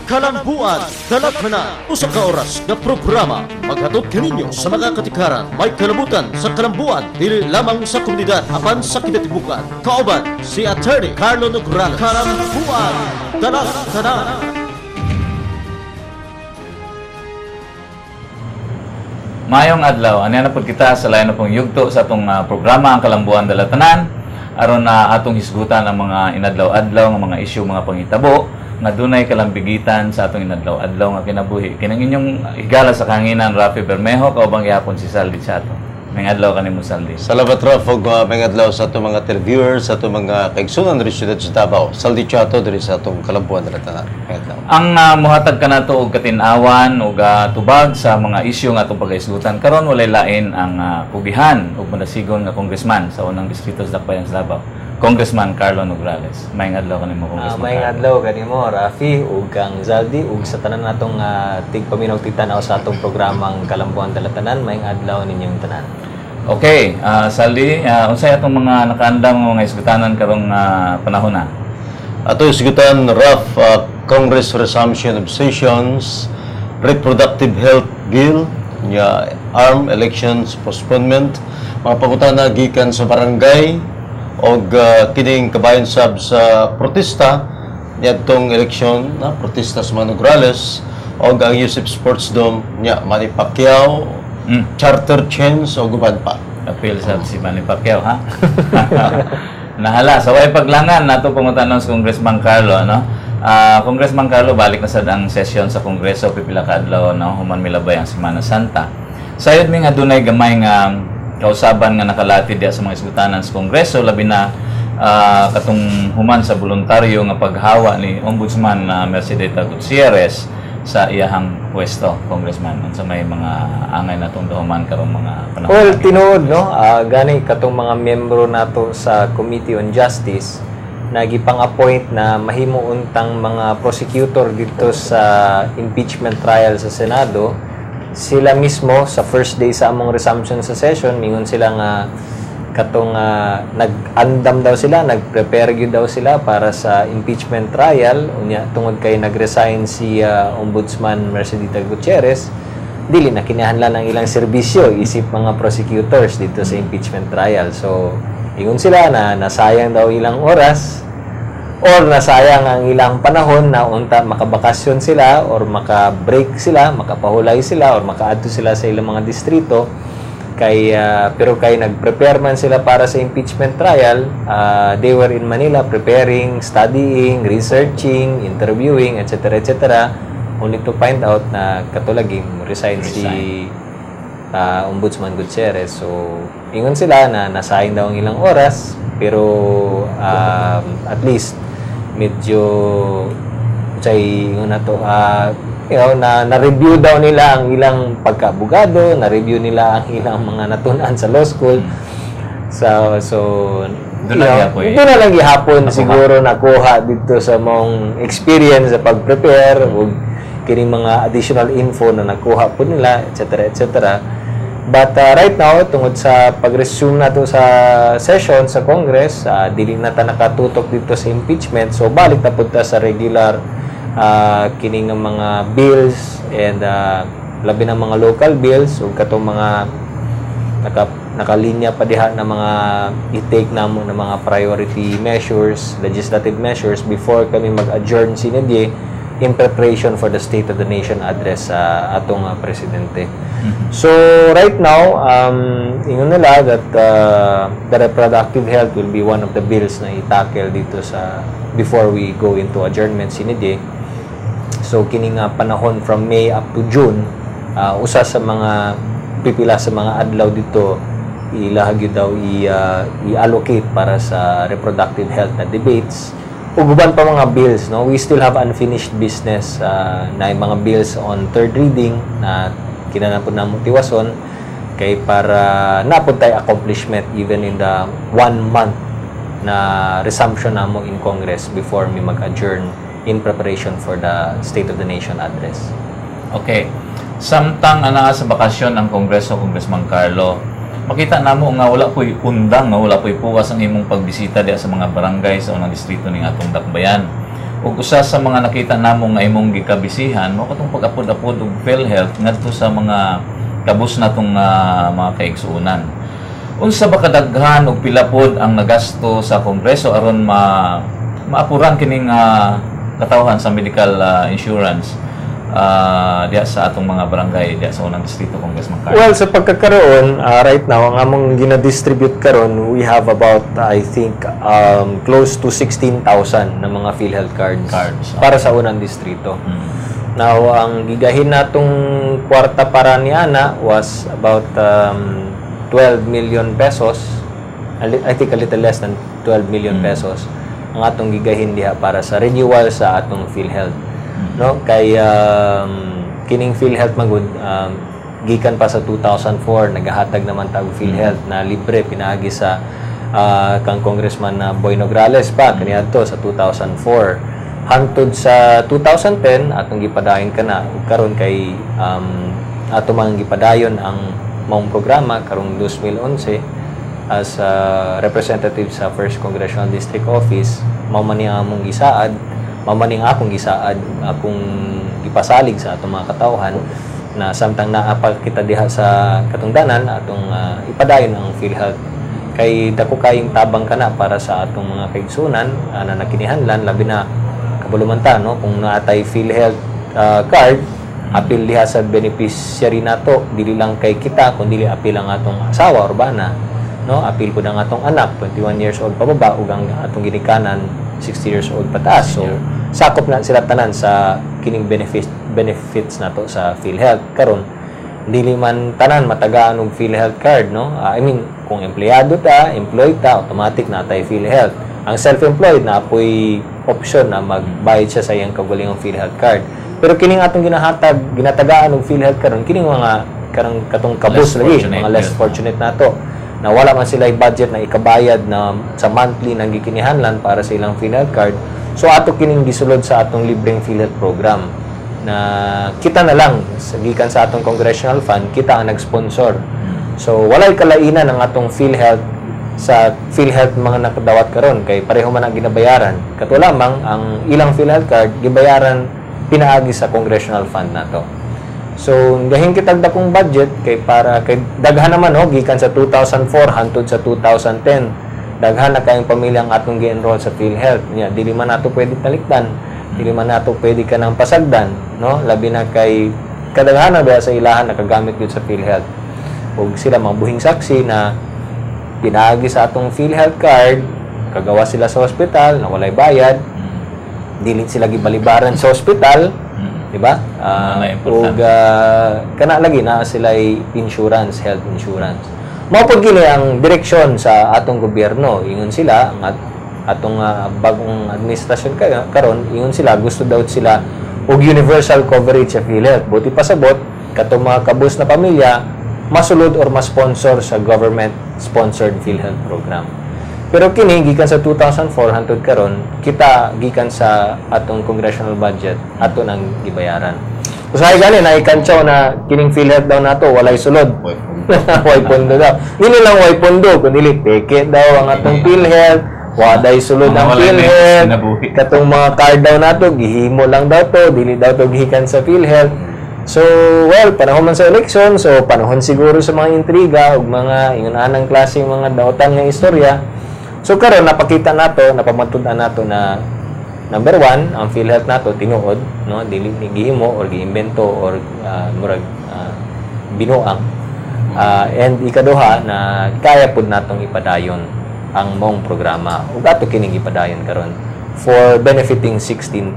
Kalambuan, dalagmana, usa ka oras na programa maghatod kaninyo sa mga katikaran may kalabutan sa kalambuan dili lamang sa komunidad apan sa kinatibukan. Kauban si Attorney Carlo Nograles. Kalambuan, dalagmana. Mayong adlaw, ano na po kita sa layan na pong yugto sa atong programa ang Kalambuan Dalatanan aron na atong hisgutan ang mga inadlaw-adlaw ng mga isyu, mga panghitabo nga dunay kalambigitan sa atong inadlaw-adlaw nga kinabuhi. Kinang inyong higala sa kanginan Rafi Bermejo kaubang yapon si Saldi Chato. May adlaw kanimo Saldi. Salamat Raf og may adlaw sa atong mga televiewers, sa atong mga kaigsunan diri sa Davao. Saldi Chato diri sa atong Kalambuan Dalatanan. May adlaw. Ang muhatag kanato og katin-awan ug tubag sa mga isyu nga atong paghisgutan karon walay lain ang pugihan ug manasigon nga congressman sa unang distrito sa Dakbayan sa Davao. Congressman Carlo Nograles. May adlaw kanimo Congressman. May adlaw kanimo Rafi ug kang Zaldi ug sa tanan natong tigpaminaw tigtanaw sa atong programang Kalambuan Dalatanan. May adlaw ninyong tanan. Okay, Saldi, unsay atong mga nakaandam nga mga isgutanan karong panahon na? Ato isgutan Raf, Congress Resumption of Sessions, Reproductive Health Bill, Armed Elections Postponement, mga pangutana gikan sa barangay og kining kabayan sab sa protesta niadtong eleksyon na protesta sa mga Nograles og ang Yusip Sports Dome nya Manny Pacquiao, charter change o guban pa. Appeal sa si Manny Pacquiao, ha? Nahala, sa way paglangan nato pangutanon sa Congressman Carlo, no? Congressman Carlo balik na sad ang session sa Kongreso pipila ka adlaw, no? Human milabay ang Semana Santa. Sayod mi nga dunay gamay nga kausaban nga nakalatid diya sa mga isgutanan sa Kongreso labi na katong human sa voluntaryo nga paghawa ni Ombudsman Mercedita Gutierrez sa iyahang pwesto, Congressman, sa may mga angay natong dahuman karong mga panahon. Well, tinuod, no? Gani katong mga miyembro nato sa Committee on Justice nagipang-appoint na mahimo untang mga prosecutor dito sa impeachment trial sa Senado. Sila mismo sa first day sa among resumption sa session, mingon sila nga katong nag-andam daw sila, nag-prepare gyud daw sila para sa impeachment trial unya tungod kay nag-resign si Ombudsman Mercedita Gutierrez, dili na kinahanglan ng ilang serbisyo isip mga prosecutors dito sa impeachment trial. So ingon sila na nasayang daw ilang oras or nasayang ang ilang panahon na unta makabakasyon sila or maka-break sila, makapahulay sila or makaadto sila sa ilang mga distrito. Pero kay nag-prepare man sila para sa impeachment trial, they were in Manila preparing, studying, researching, interviewing, etc. Only to find out na katulaging resign si Ombudsman Gutierrez. So, ingon sila na nasayang daw ang ilang oras, pero at least medyo ingon na to, na-review daw nila ang ilang pagka-abogado, na-review nila ang ilang mga natunan sa law school. So doon na lang gihapon siguro nakuha dito sa mong experience sa pag-prepare ug kining mga additional info na nakuha po nila, etc. But right now, tungod sa pag-resume nato sa session sa Congress, dili na ta nakatutok dito sa impeachment. So balik na punta sa regular kining ng mga bills and labi ng mga local bills ug katong mga nakalinya pa diha na mga i-take namo na mga priority measures, legislative measures before kami mag-adjourn sinidye in preparation for the State of the Nation address sa atong presidente. So right now, ingon nila that the reproductive health will be one of the bills na i-tackle dito sa before we go into adjournment sinidye. So kining panahon from May up to June, usa sa mga pipila sa mga adlaw dito ilahag daw i-allocate para sa reproductive health na debates. Ug uban pa mga bills, no? We still have unfinished business na mga bills on third reading na kinahanglan namo tiwason kay para napud tay accomplishment even in the 1 month na resumption namo in Congress before mi mag-adjourn in preparation for the State of the Nation address. Okay. Samtang ana sa bakasyon ang Kongreso, Congressman Carlo, makita namo nga wala po'y undang, wala po'y puwas ang imong pagbisita diya sa mga barangay sa unang distrito ning atong Dakbayan. ug usa sa mga nakita namo nga imong gikabisihan mo katong pag-apod-apod og PhilHealth ngadto sa mga kabus natong mga kaigsuonan. Unsa ba kadaghan og pila pod ang nagasto sa Kongreso aron maapuran kining katawhan sa medical insurance diya sa atong mga barangay diya sa unang distrito, Congressman Carlo? Well, sa pagkakaroon, right now, ang among gina-distribute karon, we have about, I think, close to 16,000 na mga PhilHealth cards, para sa unang distrito. Now, ang gigahin natong kwarta para ni Ana was about 12 million pesos. I think a little less than 12 million pesos ang atong gigahin diha para sa renewal sa atong PhilHealth. No, kay kining PhilHealth magud gikan pa sa 2004 nagahatag naman tag PhilHealth na libre pinaagi sa kang Congressman na Boy Nograles pa kaniadto sa 2004 hangtod sa 2010 atong gipadayon kana ug karon kay ato mang gipadayon ang maong programa karong 2011 as representative sa 1st Congressional District Office mao man ni among gisaad mamaning akong gisaad akong ipasalig sa atong mga katawhan na samtang naapal kita diha sa katungdanan atong ipadayon ang PhilHealth kay dako kayong tabang kana para sa atong mga kaigsunan na nakinihanlan labi na kabulumanta no kung naatay PhilHealth card apil diha sa beneficiary nato dili lang kay kita kundi apil ang atong asawa or bana no apil pud ang atong anak 21 years old pababa ug ang atong ginikanan 60 years old pataas. So, sakop na sila tanan sa kining benefits nato sa PhilHealth. Karon, dili man tanan matagaan og PhilHealth card, no? I mean, kung empleyado ta, employed ta, automatic na tay PhilHealth. Ang self-employed na apoy option na magbayad siya sa iyang kaugalingong PhilHealth card. Pero kining atong ginatagaan og PhilHealth karon, kining mga karang katong kabus lagi, mga less fortunate nato na wala man sila budget na ikabayad na sa monthly nang gikinihanlan para sa ilang PhilHealth card. So ato kining gisulod sa atong libreng PhilHealth program na kita na lang gikan sa atong congressional fund kita ang nag-sponsor. So walay kalainan ang atong PhilHealth sa PhilHealth mga nakadawat karon kay pareho man ang ginabayaran. Kato lamang ang ilang PhilHealth card gibayaran pinaagi sa congressional fund nato. So, dahil kitag dakong budget kay para kay daghan naman gikan sa 2004 hangtod sa 2010. Daghan na kayong pamilya ang atong gi-enroll sa PhilHealth. Nya dili man nato pwede talikdan, dili man nato pwede kanang pasagdan, no? Labi na kay kadaghanan ba sa ilahan nakagamit gyud sa PhilHealth. Ug sila mabuhing saksi na pinaagi sa atong PhilHealth card, kagawa sila sa ospital na walay bayad. Dili sila gibalibaran sa ospital. Diba? Ug kana lagi na sila insurance, health insurance. Mao pud gini ang direksyon sa atong gobyerno. Ingon sila ang atong bagong administrasyon karon, ingon sila gusto daw sila og universal coverage sa PhilHealth. Buti pasabot katong mga kabus na pamilya masulod or ma-sponsor sa government sponsored PhilHealth program. Pero kini gikan sa 2004 hangtod karon kita gikan sa atong congressional budget ato nang gibayaran. Usahay gani na ikantsaw na kining PhilHealth daw nato walay sulod. Way pondo daw. Dili lang way pondo kundi peke daw ang atong PhilHealth. Waday sulod ang PhilHealth. Katong mga card daw nato gihimo lang daw to, dili daw to gikan sa PhilHealth. So, well, panahon man sa election, so panahon siguro sa mga intriga ug mga ingon-anang klaseng mga daotan nga istorya. So karon napakita nato, napamatud-an nato na number 1, ang PhilHealth nato tinuod, no, dili ni gihimo or giimbento or murag binuang. And ikaduha na kaya pud natong ipadayon ang mong programa. Ug ato kining ipadayon karon for benefiting 16,000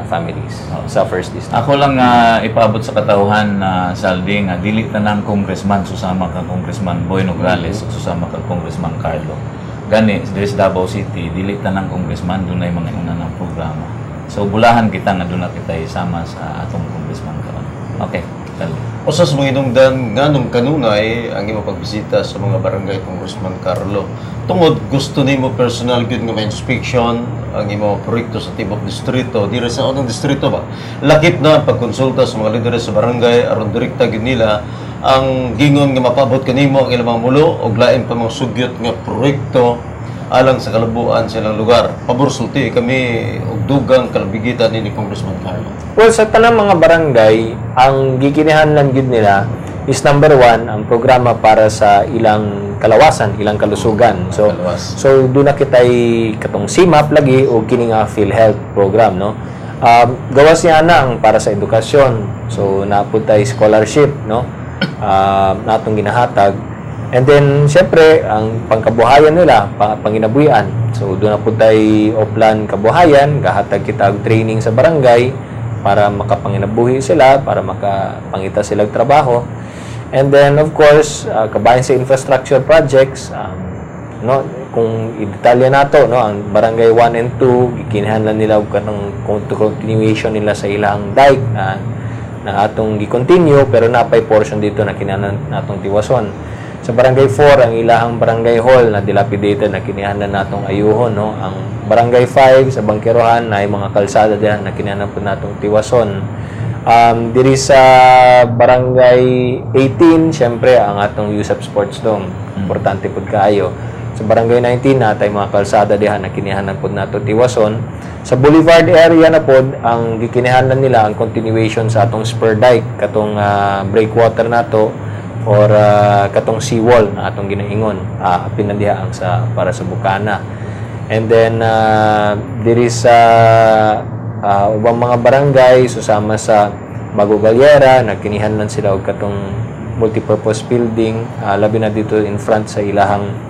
families sa first district. Ako lang ipaabot sa katauhan na saldi nga dili tanang congressman susama ka Congressman Boy Nograles susama ka Congressman Carlo. Gani diri sa Davao City dili tanang congressman dunay mga unang programa. So bulahan kita nga doon kita isama sa atong congressman karon. Okay, saldi. Usa sa mga inungdan nganong kanunay ang imo pagbisita sa mga barangay Congressman Carlo. Tungod gusto nimo personal gyud nga ma-inspection ang imo proyekto sa tibok distrito, diri sa unang distrito ba. Lakip na pagkonsulta sa mga lider sa barangay aron direkta gyud nila ang gingon nga mapabot kanimo ang ilang mga mulo og lain pa mga sugyot nga proyekto alang sa kalabuan sa ilang lugar. Pabor sulti kami og dugang kalabigitan ni Congressman Carlo? Well, sa tanang mga barangay, ang gikinihanlan gid nila is number one, ang programa para sa ilang kalawasan, ilang kalusugan. So, Kalawas. so doon na kitay katong CMAP lagi o kini nga PhilHealth program, no? Gawas niya na ang para sa edukasyon. So, napod tayo scholarship, no? Natong ginahatag. And then, syempre, ang pangkabuhayan nila, panginabuyan. So, doon na po tayo oplan kabuhayan, gahatag kita og training sa barangay para makapanginabuhi sila, para makapangita sila og trabaho. And then, of course, kabayan sa infrastructure projects, no, kung i-detalya nato, no, ang barangay 1 and 2 gikinahanglan nila og kanang continuation nila sa ilang dike na atong gi-continue pero napay portion dito na kinahanglan natong tiwason. Sa barangay 4 ang ilahang barangay hall na dilapidated na kinahanglan natong ayuhon, no. Ang barangay 5 sa Bangkerohan na mga kalsada diyan na kinahanglan po natong tiwason. Diri sa barangay 18 syempre ang atong USAP Sports Dome importante pud kaayo. Sa barangay 19 natay mga kalsada diha na kinahanglan pod nato tiwason. Sa Boulevard area na pod ang gikinahanglan nila ang continuation sa atong spur dike katong breakwater nato or katong seawall na atong ginaingon apil na diha ang sa para sa Bukana. And then diri sa ubang mga barangay susama sa Magugalyera nagkinahanglan sila og katong multipurpose building labi na dito in front sa ilahang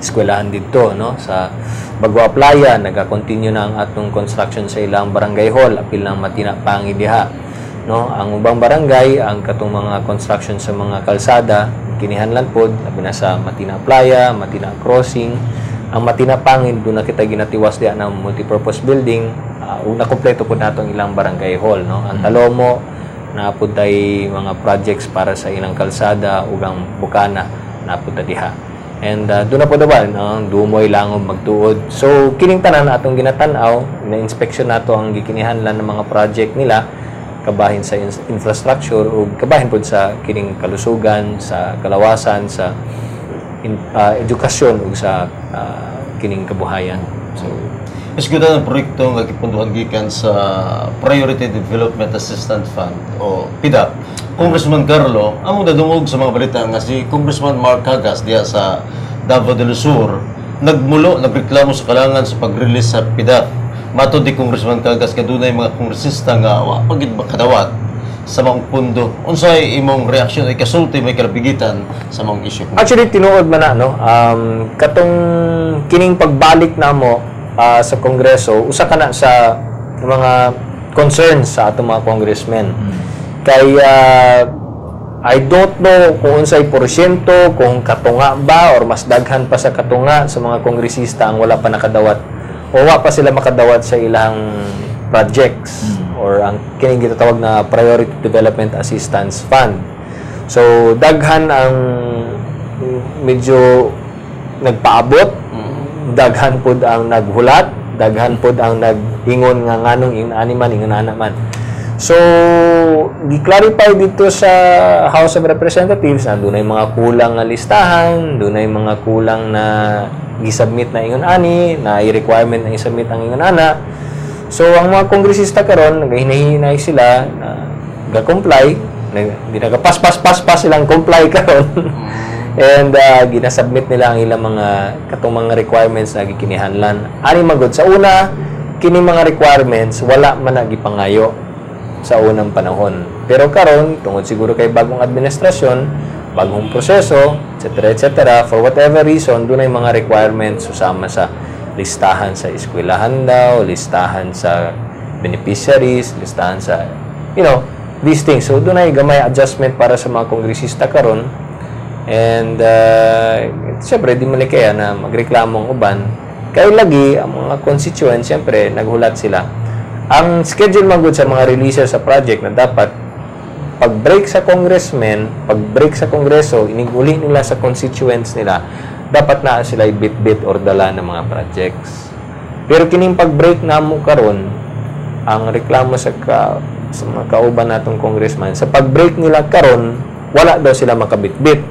eskwelahan dito, no, sa Bagwa Playa naga-continue na ang atong construction sa ilang barangay hall apil lang matina pangi diha, no. Ang ubang barangay ang katong mga construction sa mga kalsada kinihanglan pod labi na sa Matina Playa, Matina Crossing. Ang Matina Pangin doon na kita ginatiwas diha ng multipurpose building una kompleto pod natong ilang barangay hall, no. Ang Talomo na pud tay mga projects para sa ilang kalsada ug ang Bukana na pud diha. And doon na po daw ang dumoy lang magtuod. So, kining tanan atong ginatanaw, na-inspection nato ang gikinihanglan ng mga project nila, kabahin sa infrastructure o kabahin po sa kining kalusugan, sa kalawasan, sa edukasyon o sa kining kabuhayan. So, Isgutan ang proyekto nga gipunduhan gikan sa Priority Development Assistance Fund o PDAP. Congressman Carlo, among dadungog sa mga balita nga si Congressman Mark Cagas diya sa Davao del Sur nagreklamo sa kalangan sa pag-release sa PDAP. Matod di Congressman Cagas kadunay mga kongresista nga wa pagid makadawat sa mga pundo. Unsay imong reaksyon ay kasulti may kalabigitan sa mga issue? actually, tinuod man na, no? Katong kining pagbalik namo sa Kongreso, usa ka na sa mga concerns sa atong mga congressmen. Kaya I don't know kung unsay porsyento, kung katunga ba or mas daghan pa sa katunga sa mga kongresista ang wala pa nakadawat o wala pa sila makadawat sa ilang projects or ang kining gitatawag na Priority Development Assistance Fund. So daghan ang medyo nagpaabot, daghan pod ang naghulat, daghan pod ang nag-ingon nga nganong inani man ingon ana man. So, gi-clarify dito sa House of Representatives na dunay mga kulang nga listahan, dunay mga kulang na gi-submit na ingon ani, na i-requirement na i-submit ang ingon ana. So, ang mga kongresista karon nagahinahinay sila na ga-comply, di nagapas-pas-pas silang comply karon. And ginasubmit nila ang ilang mga katong mga requirements na gikinihanglan. Ani magod sa una, kini mga requirements wala man na gipangayo sa unang panahon. Pero karon tungod siguro kay bagong administrasyon, bagong proseso, etc., for whatever reason, dunay mga requirements susama sa listahan sa eskwelahan daw, listahan sa beneficiaries, listahan sa these things. So dunay gamay adjustment para sa mga kongresista karon. And siyempre di man kaya na magreklamo ang uban kay lagi ang mga constituents siyempre naghulat sila. Ang schedule magud sa mga releaser sa project na dapat pag-break sa congressmen, pag-break sa kongreso, iniguli nila sa constituents nila, dapat na sila bit-bit or dala ng mga projects. Pero kining pag-break namo karon, ang reklamo sa mga kauban natong congressman, sa pag-break nila karon, wala daw sila makabit-bit.